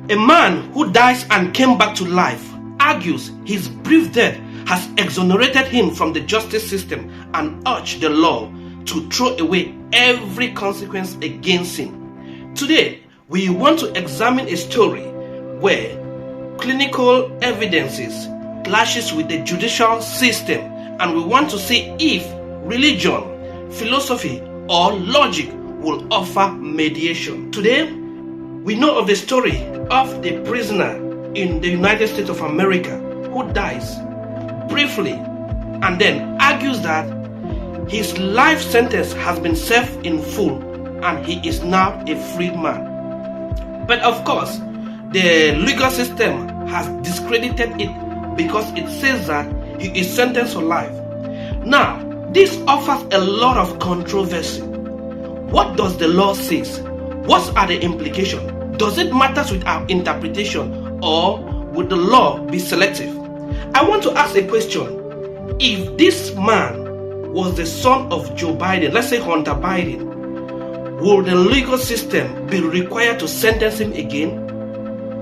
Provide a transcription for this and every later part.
A man who dies and came back to life argues his brief death has exonerated him from the justice system and urged the law to throw away every consequence against him. Today, we want to examine a story where clinical evidences clashes with the judicial system, and we want to see if religion, philosophy, or logic will offer mediation. Today, we know of the story of the prisoner in the United States of America who dies briefly and then argues that his life sentence has been served in full and he is now a freed man. But of course, the legal system has discredited it because it says that he is sentenced for life. Now, this offers a lot of controversy. What does the law say? What are the implications? Does it matter with our interpretation, or would the law be selective? I want to ask a question. If this man was the son of Joe Biden, let's say Hunter Biden, will the legal system be required to sentence him again?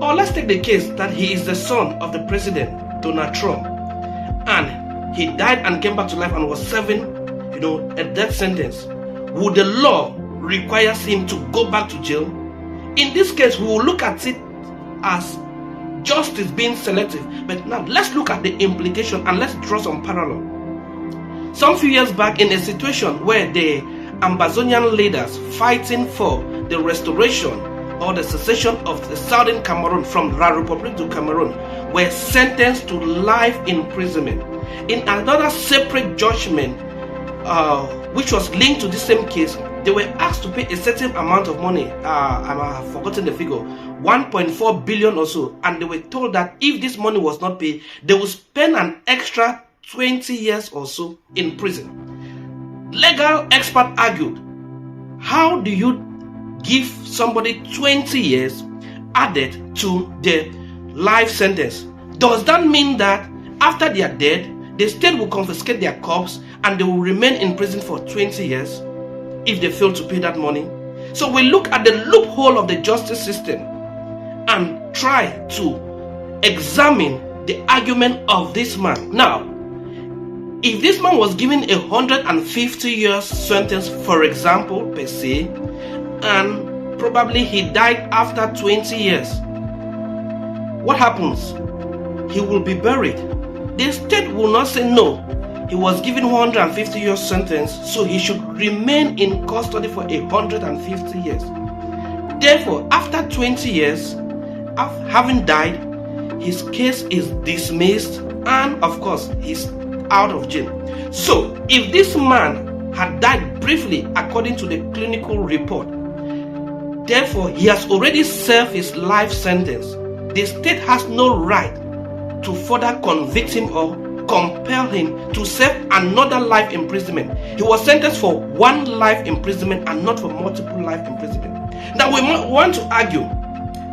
Or let's take the case that he is the son of the president, Donald Trump, and he died and came back to life and was serving, a death sentence. Would the law require him to go back to jail? In this case, we will look at it as justice being selective. But now let's look at the implication and let's draw some parallel. Some few years back, in a situation where the Amazonian leaders fighting for the restoration or the secession of the southern Cameroon from La Republic to Cameroon were sentenced to life imprisonment. In another separate judgment, which was linked to the same case, they were asked to pay a certain amount of money. I have forgotten the figure, 1.4 billion or so, and they were told that if this money was not paid, they would spend an extra 20 years or so in prison. Legal expert argued, how do you give somebody 20 years added to the life sentence? Does that mean that after they are dead, the state will confiscate their corpse and they will remain in prison for 20 years if they fail to pay that money? So we look at the loophole of the justice system and try to examine the argument of this man. Now, if this man was given 150 years sentence, for example, per se, and probably he died after 20 years, what happens? He will be buried. The state will not say no. He was given 150 years sentence, so he should remain in custody for 150 years. Therefore, after 20 years, after having died, his case is dismissed and of course he's out of jail. So, if this man had died briefly according to the clinical report, therefore he has already served his life sentence, the state has no right to further convict him or compel him to serve another life imprisonment. He was sentenced for one life imprisonment and not for multiple life imprisonment. Now we want to argue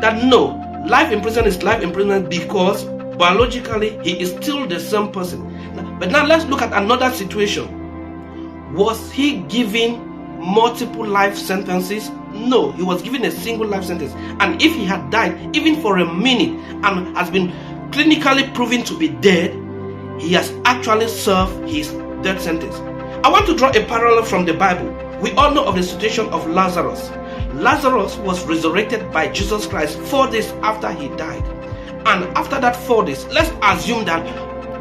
that no, life imprisonment is life imprisonment because biologically he is still the same person. But now let's look at another situation. Was he given multiple life sentences? No, he was given a single life sentence. And if he had died even for a minute and has been clinically proven to be dead, he has actually served his death sentence. I want to draw a parallel from the Bible. We all know of the situation of Lazarus. Lazarus was resurrected by Jesus Christ 4 days after he died. And after that 4 days, let's assume that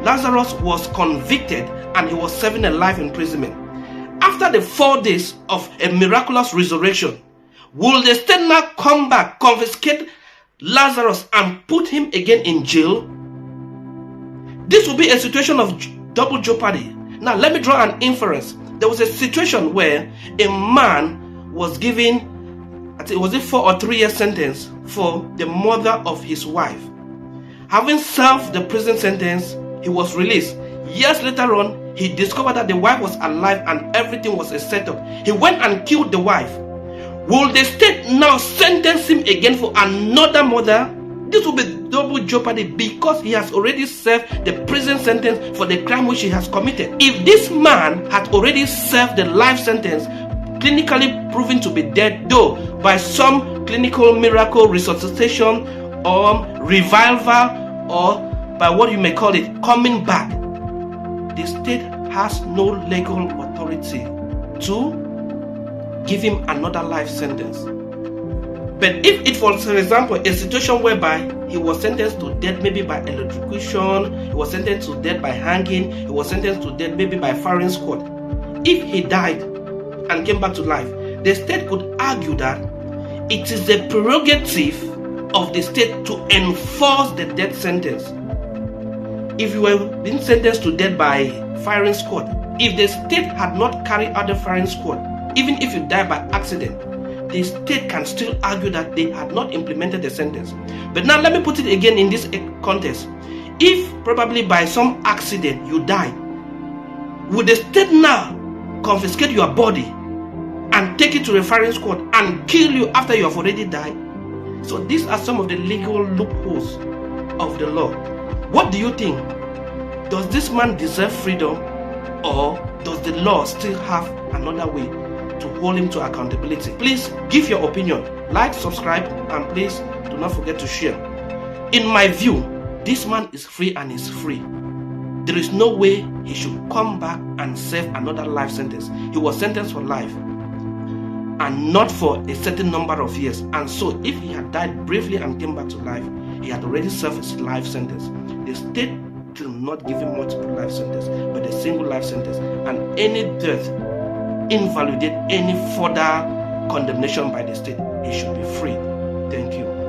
Lazarus was convicted and he was serving a life imprisonment. After the 4 days of a miraculous resurrection, will the state now come back, confiscate Lazarus and put him again in jail? This will be a situation of double jeopardy. Now let me draw an inference. There was a situation where a man was given, I think, was it 4 or 3 year sentence for the mother of his wife. Having served the prison sentence, he was released. Years later on, he discovered that the wife was alive and everything was a setup. He went and killed the wife. Will the state now sentence him again for another mother? This will be double jeopardy because he has already served the prison sentence for the crime which he has committed. If this man had already served the life sentence, clinically proven to be dead, though by some clinical miracle resuscitation or revival, or by what you may call it, coming back, the state has no legal authority to give him another life sentence. But if it was, for example, a situation whereby he was sentenced to death maybe by electrocution, he was sentenced to death by hanging, he was sentenced to death maybe by firing squad, if he died and came back to life, the state could argue that it is the prerogative of the state to enforce the death sentence. If you were being sentenced to death by firing squad, if the state had not carried out the firing squad, even if you die by accident, the state can still argue that they had not implemented the sentence. But now let me put it again in this context. If probably by some accident you died, would the state now confiscate your body and take it to the firing squad and kill you after you have already died? So these are some of the legal loopholes of the law. What do you think? Does this man deserve freedom, or does the law still have another way to hold him to accountability? Please give your opinion, like, subscribe, and please do not forget to share. In my view, this man is free and is free. There is no way he should come back and serve another life sentence. He was sentenced for life and not for a certain number of years. And so if he had died bravely and came back to life, he had already served his life sentence. The state will not give him multiple life sentence, but a single life sentence. And any death invalidate any further condemnation by the state. He should be free. Thank you.